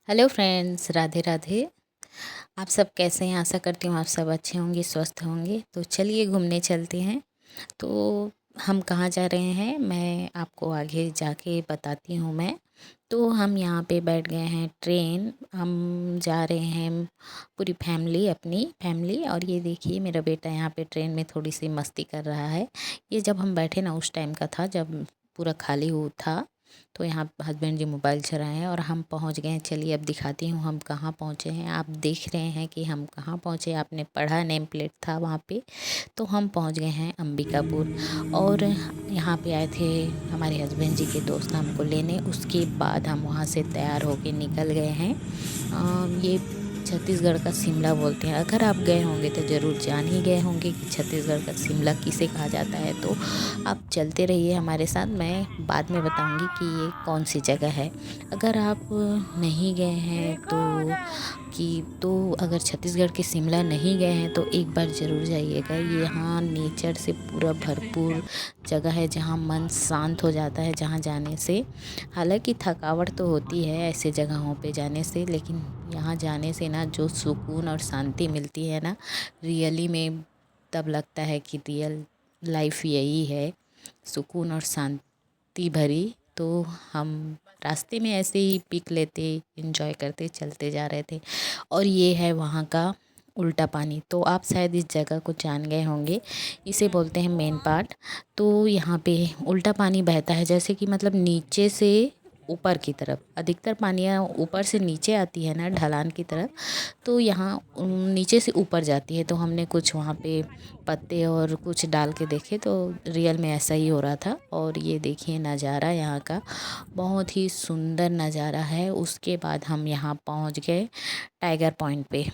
Hello friends, Radhe Radhe. आप सब कैसे हैं? आशा करती हूँ आप सब अच्छे होंगे, स्वस्थ होंगे। तो चलिए घूमने चलते हैं। तो हम कहाँ जा रहे हैं मैं आपको आगे जाके बताती हूँ मैं। तो हम यहाँ पे बैठ गए हैं ट्रेन। हम जा रहे हैं पूरी फैमिली, अपनी फैमिली। और ये देखिए मेरा बेटा यहाँ पे ट्रेन में थोड़ी सी मस्ती कर रहा है। ये जब हम बैठे ना उस टाइम का था जब पूरा खाली हुआ था। तो यहाँ हस्बैंड जी मोबाइल चला रहे हैं और हम पहुँच गए हैं। चलिए अब दिखाती हूँ हम कहाँ पहुँचे हैं। आप देख रहे हैं कि हम कहाँ पहुँचे। आपने पढ़ा नेम प्लेट था वहाँ पे। तो हम पहुँच गए हैं अंबिकापुर। और यहाँ पे आए थे हमारे हस्बैंड जी के दोस्त हमको लेने। उसके बाद हम वहाँ से तैयार होके निकल गए हैं। ये छत्तीसगढ़ का शिमला बोलते हैं। अगर आप गए होंगे तो ज़रूर जान ही गए होंगे कि छत्तीसगढ़ का शिमला किसे कहा जाता है। तो आप चलते रहिए हमारे साथ। मैं बाद में बताऊंगी कि ये कौन सी जगह है। अगर आप नहीं गए हैं तो अगर छत्तीसगढ़ के शिमला नहीं गए हैं तो एक बार ज़रूर जाइएगा। ये यहाँ नेचर से पूरा भरपूर जगह है जहाँ मन शांत हो जाता है जहाँ जाने से। हालांकि थकावट तो होती है ऐसे जगहों पे जाने से, लेकिन यहाँ जाने से ना जो सुकून और शांति मिलती है ना, रियली में तब लगता है कि रियल लाइफ यही है, सुकून और शांति भरी। तो हम रास्ते में ऐसे ही पिक लेते, एंजॉय करते चलते जा रहे थे। और ये है वहाँ का उल्टा पानी। तो आप शायद इस जगह को जान गए होंगे। इसे बोलते हैं मेन पार्ट। तो यहाँ पे उल्टा पानी बहता है, जैसे कि मतलब नीचे से ऊपर की तरफ। अधिकतर पानियाँ ऊपर से नीचे आती है ना ढलान की तरफ, तो यहाँ नीचे से ऊपर जाती है। तो हमने कुछ वहाँ पे पत्ते और कुछ डाल के देखे तो रियल में ऐसा ही हो रहा था। और ये देखिए नज़ारा यहाँ का बहुत ही सुंदर नज़ारा है। उसके बाद हम यहाँ पहुँच गए टाइगर पॉइंट पे।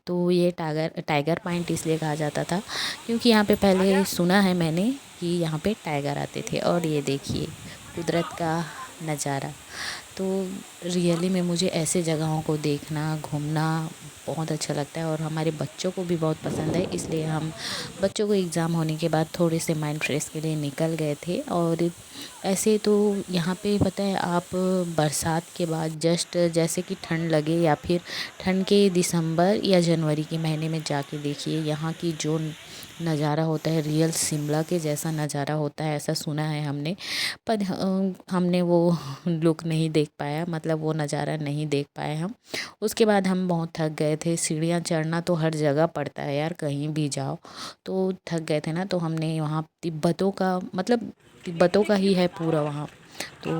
तो ये टाइगर टाइगर पॉइंट इसलिए कहा जाता था क्योंकि यहाँ पे पहले सुना है मैंने कि यहाँ पे टाइगर आते थे। और ये देखिए कुदरत का नज़ारा। तो रियली में मुझे ऐसे जगहों को देखना, घूमना बहुत अच्छा लगता है। और हमारे बच्चों को भी बहुत पसंद है, इसलिए हम बच्चों को एग्ज़ाम होने के बाद थोड़े से माइंड फ्रेश के लिए निकल गए थे। और ऐसे तो यहाँ पे पता है आप, बरसात के बाद जस्ट जैसे कि ठंड लगे या फिर ठंड के दिसंबर या जनवरी के महीने में जाके देखिए, यहाँ की जो नज़ारा होता है रियल शिमला के जैसा नज़ारा होता है, ऐसा सुना है हमने। पर हमने वो लुक नहीं देख पाया, मतलब वो नज़ारा नहीं देख पाए हम। उसके बाद हम बहुत थक गए थे। सीढ़ियाँ चढ़ना तो हर जगह पड़ता है यार, कहीं भी जाओ तो थक गए थे ना। तो हमने वहाँ तिब्बतों का, मतलब तिब्बतों का ही है पूरा वहाँ। तो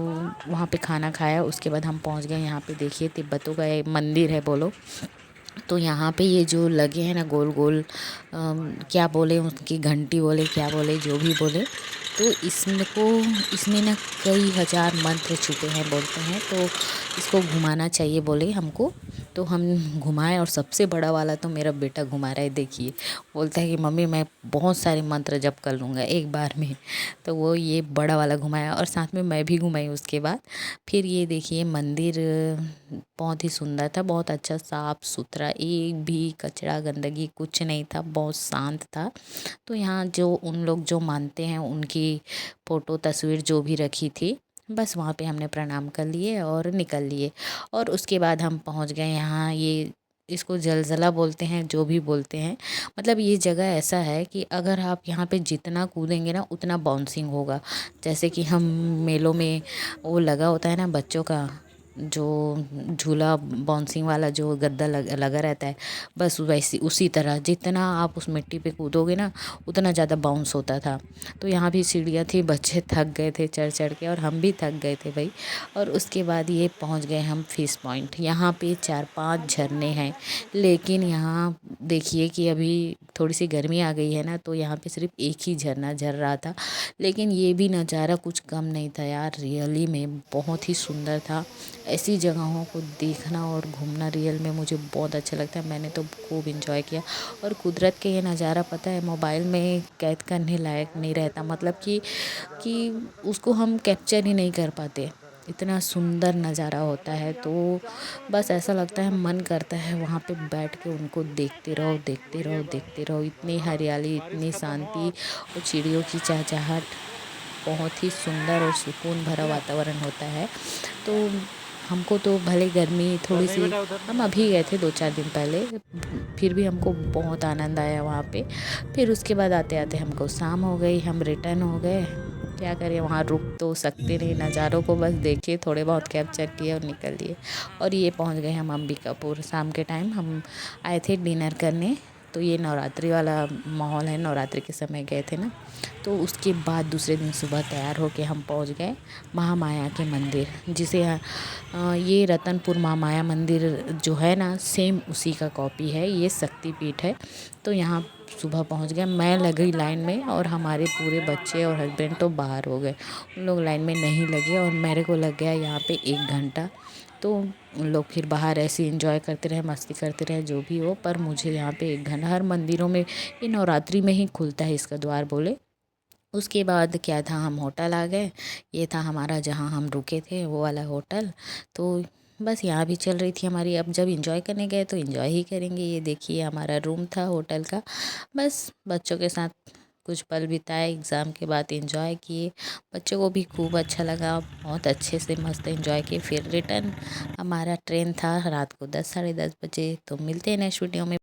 वहाँ पे खाना खाया। उसके बाद हम पहुँच गए यहाँ पे। देखिए तिब्बतों का एक मंदिर है बोलो। तो यहाँ पे ये जो लगे हैं ना गोल गोल, क्या बोले उसकी, घंटी बोले क्या बोले जो भी बोले, तो इसमें ना कई हज़ार मंत्र छुपे हैं बोलते हैं। तो इसको घुमाना चाहिए बोले हमको। तो हम घुमाए और सबसे बड़ा वाला तो मेरा बेटा घुमा रहा है। देखिए बोलता है कि मम्मी मैं बहुत सारे मंत्र जप कर लूँगा एक बार में। तो वो ये बड़ा वाला घुमाया और साथ में मैं भी घुमाई उसके बाद। फिर ये देखिए मंदिर बहुत ही सुंदर था, बहुत अच्छा साफ़ सुथरा, एक भी कचरा गंदगी कुछ नहीं था, बहुत शांत था। तो यहाँ जो उन लोग जो मानते हैं उनकी फ़ोटो तस्वीर जो भी रखी थी, बस वहाँ पे हमने प्रणाम कर लिए और निकल लिए। और उसके बाद हम पहुँच गए यहाँ, ये इसको जलज़ला बोलते हैं जो भी बोलते हैं। मतलब ये जगह ऐसा है कि अगर आप यहाँ पे जितना कूदेंगे ना उतना बाउंसिंग होगा। जैसे कि हम मेलों में वो लगा होता है ना बच्चों का, जो झूला बाउंसिंग वाला जो गद्दा लगा रहता है, बस वैसी उसी तरह जितना आप उस मिट्टी पे कूदोगे ना उतना ज़्यादा बाउंस होता था। तो यहाँ भी सीढ़ियाँ थी, बच्चे थक गए थे चढ़ चढ़ के और हम भी थक गए थे भाई। और उसके बाद ये पहुँच गए हम फिश पॉइंट। यहाँ पे 4-5 झरने हैं, लेकिन यहाँ देखिए कि अभी थोड़ी सी गर्मी आ गई है ना, तो यहाँ पे सिर्फ एक ही झरना झर रहा था। लेकिन ये भी नज़ारा कुछ कम नहीं था यार, रियली में बहुत ही सुंदर था। ऐसी जगहों को देखना और घूमना रियल में मुझे बहुत अच्छा लगता है। मैंने तो खूब इंजॉय किया। और कुदरत के ये नज़ारा पता है मोबाइल में कैद करने लायक नहीं रहता, मतलब कि उसको हम कैप्चर ही नहीं कर पाते, इतना सुंदर नज़ारा होता है। तो बस ऐसा लगता है, मन करता है वहाँ पे बैठ के उनको देखते रहो देखते रहो देखते रहो। इतनी हरियाली, इतनी शांति और चिड़ियों की चहचहाट, बहुत ही सुंदर और सुकून भरा वातावरण होता है। तो हमको तो भले गर्मी थोड़ी सी, हम अभी गए थे 2-4 दिन पहले, फिर भी हमको बहुत आनंद आया वहाँ पे। फिर उसके बाद आते आते हमको शाम हो गई, हम रिटर्न हो गए। क्या करें, वहाँ रुक तो सकते नहीं, नज़ारों को बस देखे, थोड़े बहुत कैप्चर किए और निकल दिए। और ये पहुँच गए हम अंबिकापुर। शाम के टाइम हम आए थे डिनर करने। तो ये नवरात्रि वाला माहौल है, नवरात्रि के समय गए थे ना। तो उसके बाद दूसरे दिन सुबह तैयार होके हम पहुंच गए महामाया के मंदिर, जिसे ये रतनपुर महामाया मंदिर जो है ना, सेम उसी का कॉपी है, ये शक्तिपीठ है। तो यहाँ सुबह पहुंच गए, मैं लगी लाइन में और हमारे पूरे बच्चे और हस्बैंड तो बाहर हो गए, उन लोग लाइन में नहीं लगे और मेरे को लग गया यहाँ पे 1 घंटा। तो उन लोग फिर बाहर ऐसे एंजॉय करते रहे, मस्ती करते रहे, जो भी हो, पर मुझे यहाँ पे 1 घंटा, हर मंदिरों में ये नवरात्रि में ही खुलता है इसका द्वार बोले। उसके बाद क्या था, हम होटल आ गए। ये था हमारा जहाँ हम रुके थे, वो वाला होटल। तो बस यहाँ भी चल रही थी हमारी, अब जब इंजॉय करने गए तो इंजॉय ही करेंगे। ये देखिए हमारा रूम था होटल का। बस बच्चों के साथ कुछ पल बिताए, एग्ज़ाम के बाद इंजॉय किए। बच्चों को भी खूब अच्छा लगा, बहुत अच्छे से मस्त इंजॉय किए। फिर रिटर्न हमारा ट्रेन था रात को 10 साढ़े 10 बजे। तो मिलते हैं नेक्स्ट वीडियो में।